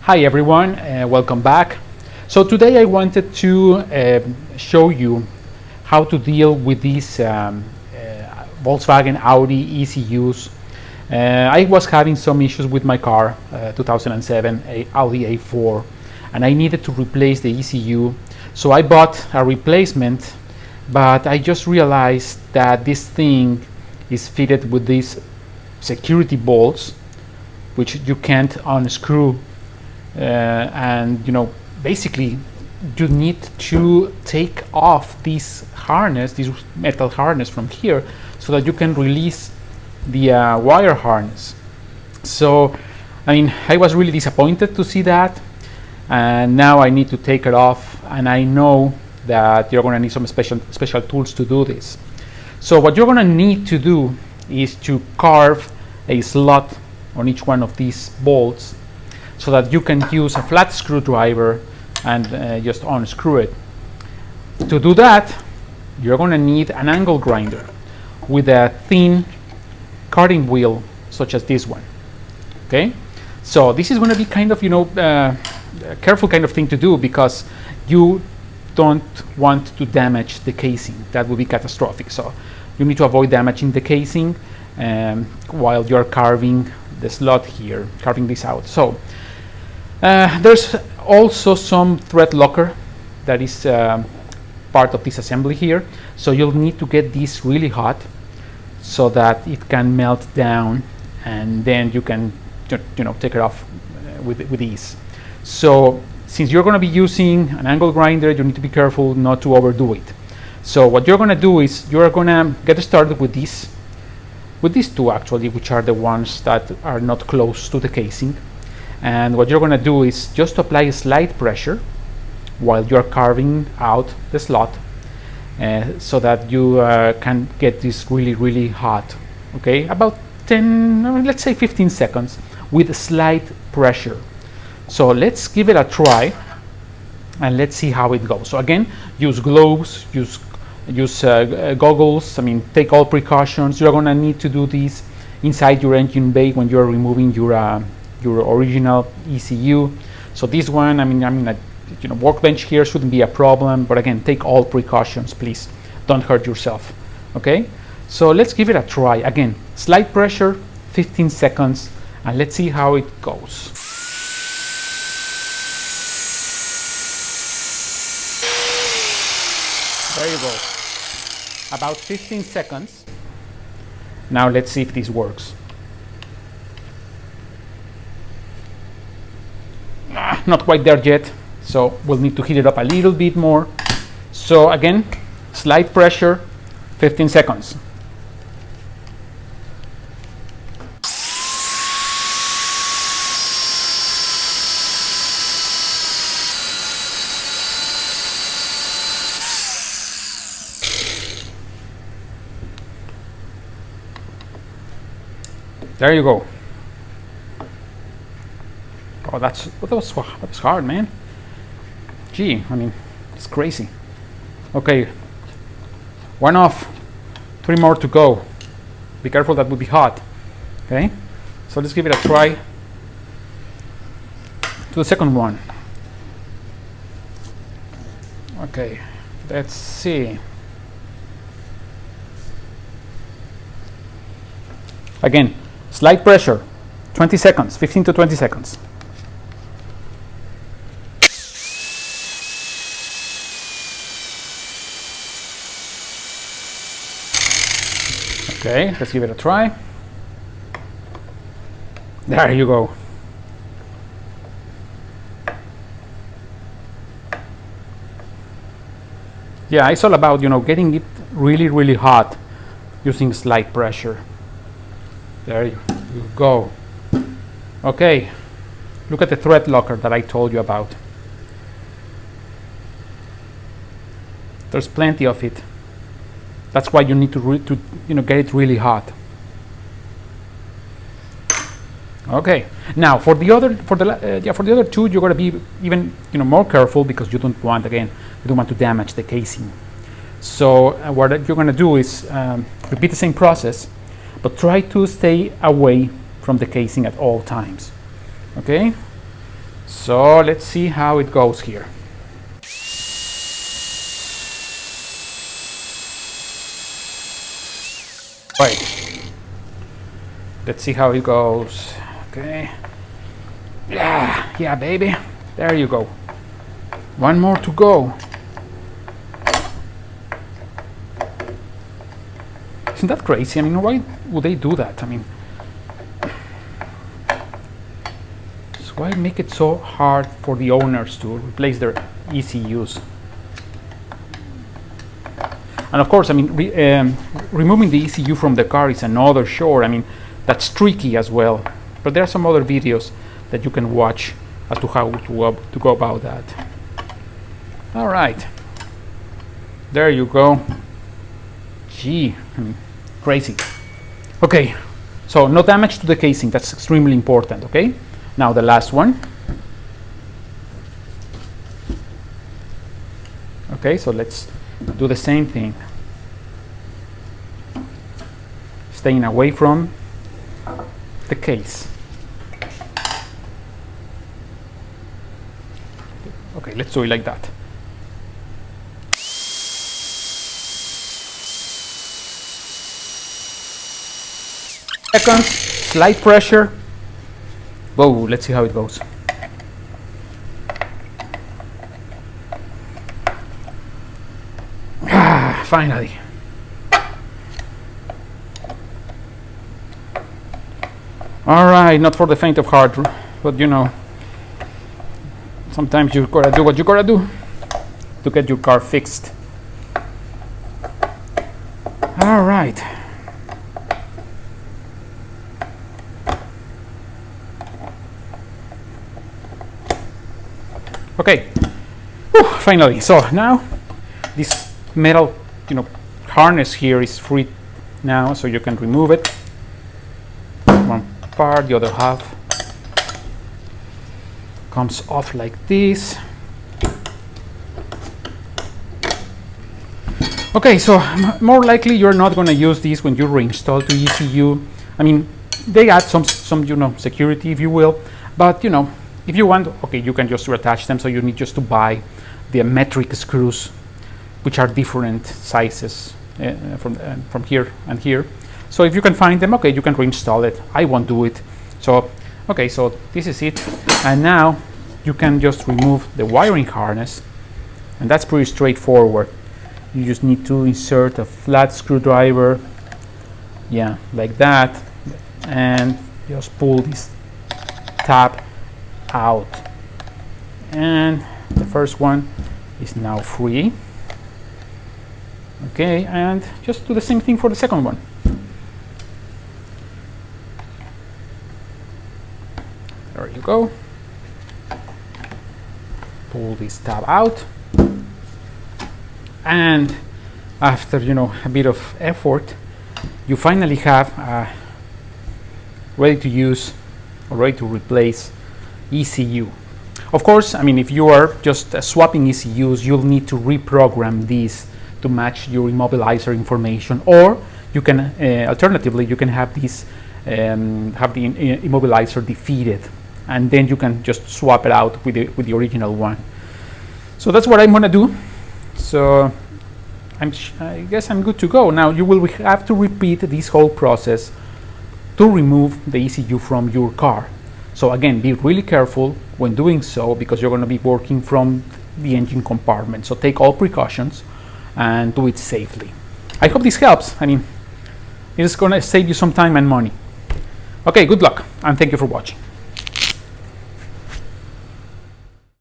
Hi everyone, welcome back. So today I wanted to show you how to deal with these Volkswagen Audi ECUs. I was having some issues with my car, 2007 Audi A4, and I needed to replace the ECU. So I bought a replacement, but I just realized that this thing is fitted with these security bolts, which you can't unscrew. And basically you need to take off this harness, this metal harness from here, so that you can release the wire harness. So I was really disappointed to see that, and now I need to take it off, and I know that you're going to need some special tools to do this. So what you're going to need to do is to carve a slot on each one of these bolts, so that you can use a flat screwdriver and just unscrew it. To do that, you're going to need an angle grinder with a thin cutting wheel, such as this one. Okay, so this is going to be kind of a careful kind of thing to do, because you don't want to damage the casing. That would be catastrophic. So you need to avoid damaging the casing while you're carving the slot here, carving this out. So there's also some thread locker that is part of this assembly here. So you'll need to get this really hot so that it can melt down, and then you can take it off with ease. So since you're going to be using an angle grinder, you need to be careful not to overdo it. So what you're going to do is you're going to get started with these two actually, which are the ones that are not close to the casing. And what you're going to do is just apply a slight pressure while you're carving out the slot, so that you can get this really hot. Okay, about 10, let's say 15 seconds with a slight pressure. So let's give it a try and let's see how it goes. So again, use gloves, use goggles. Take all precautions. You're going to need to do this inside your engine bay when you're removing your original ECU. So this one, workbench here shouldn't be a problem, but again, take all precautions, please. Don't hurt yourself. Okay, so let's give it a try. Again, slight pressure, 15 seconds, and let's see how it goes. There you go. About 15 seconds. Now let's see if this works. Not quite there yet, so we'll need to heat it up a little bit more. So again, slight pressure, 15 seconds. There you go. Oh, that was hard, man. Gee, it's crazy. Okay, one off, 3 more to go. Be careful, that would be hot. Okay, so let's give it a try to the second one. Okay, let's see. Again, slight pressure, 20 seconds, 15 to 20 seconds. Okay, let's give it a try. There you go. Yeah, it's all about getting it really hot using slight pressure. There you go. Okay, look at the thread locker that I told you about. There's plenty of it. That's why you need to get it really hot. Okay. Now for the other two, you're going to be even more careful, because you don't want to damage the casing. So what you're going to do is repeat the same process, but try to stay away from the casing at all times. Okay. So let's see how it goes here. Wait. Let's see how it goes. Okay. Yeah, baby. There you go. One more to go. Isn't that crazy? I mean, why would they do that? I mean, so why make it so hard for the owners to replace their ECUs? And of course, I mean, removing the ECU from the car is another chore. I mean, that's tricky as well. But there are some other videos that you can watch as to how to go about that. All right. There you go. Gee, I mean, crazy. Okay, so no damage to the casing. That's extremely important, okay? Now the last one. Okay, so let's do the same thing. Staying away from the case. Okay, let's do it like that. Seconds, slight pressure. Whoa, let's see how it goes. Finally. All right, not for the faint of heart, but you know, sometimes you gotta do what you gotta do to get your car fixed. All right. Okay. Whew, finally. So now this metal, harness here is free now, so you can remove it. One part, the other half comes off like this. Okay, so more likely you're not going to use this when you reinstall to ECU. I mean, they add some security, if you will, but if you want, okay, you can just reattach them. So you need just to buy the metric screws, which are different sizes from here and here. So if you can find them, okay, you can reinstall it. I won't do it. So, okay, so this is it. And now you can just remove the wiring harness, and that's pretty straightforward. You just need to insert a flat screwdriver, yeah, like that, and just pull this tab out. And the first one is now free. Okay, and just do the same thing for the second one. There you go. Pull this tab out. And after a bit of effort, you finally have ready to use or ready to replace ECU. Of course, I mean, if you are just swapping ECUs, you'll need to reprogram these to match your immobilizer information, or you can alternatively you can have these have the immobilizer defeated, and then you can just swap it out with the original one. So that's what I'm gonna do. So I guess I'm good to go. Now you will have to repeat this whole process to remove the ECU from your car. So again, be really careful when doing so, because you're going to be working from the engine compartment. So take all precautions and do it safely. I hope this helps. I mean, it's going to save you some time and money. Okay, good luck, and thank you for watching.